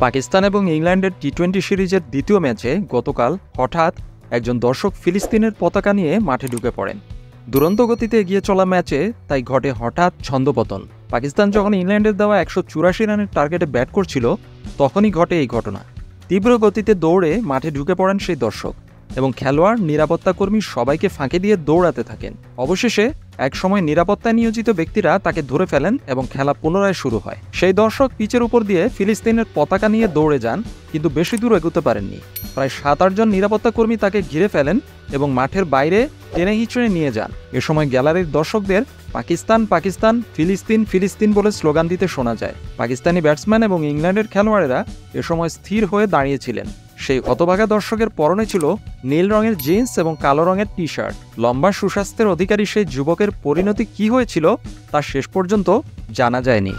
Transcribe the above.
পাকিস্তান এবং ইংল্যান্ডের টি-20 সিরিজের দ্বিতীয় ম্যাচে গতকাল হঠাৎ একজন দর্শক ফিলিস্তিনের পতাকা নিয়ে মাঠে ঢুকে পড়েন। দুরন্ত গতিতে এগিয়ে চলা ম্যাচে তাই ঘটে হঠাৎ ছন্দপতন। পাকিস্তান যখন ইংল্যান্ডের দেওয়া 184 রানের টার্গেটে ব্যাট করছিল তখনই ঘটে এই ঘটনা। তীব্র গতিতে দৌড়ে মাঠে ঢুকে পড়েন সেই দর্শক এবং খেলোয়াড়, নিরাপত্তাকর্মী সবাইকে ফাঁকি দিয়ে দৌড়াতে থাকেন। অবশেষে একসময় নিরাপত্তায় নিয়োজিত ব্যক্তিরা তাকে ধরে ফেলেন এবং খেলা পুনরায় শুরু হয়। সেই দর্শক পিচের উপর দিয়ে ফিলিস্তিনের পতাকা নিয়ে দৌড়ে যান, কিন্তু বেশি দূর এগোতে পারেননি। প্রায় 7-8 জন নিরাপত্তাকর্মী তাকে ঘিরে ফেলেন এবং মাঠের বাইরে টেনে হিঁচড়ে নিয়ে যান। এ সময় গ্যালারির দর্শকদের পাকিস্তান পাকিস্তান, ফিলিস্তিন ফিলিস্তিন বলে স্লোগান দিতে শোনা যায়। পাকিস্তানি ব্যাটসম্যান এবং ইংল্যান্ডের খেলোয়াড়েরা এ সময় স্থির হয়ে দাঁড়িয়েছিলেন। সেই হতভাগা দর্শকের পরনে ছিল নীল রঙের জিন্স এবং কালো রঙের টি শার্ট। লম্বা সুস্বাস্থ্যের অধিকারী সেই যুবকের পরিণতি কী হয়েছিল তা শেষ পর্যন্ত জানা যায়নি।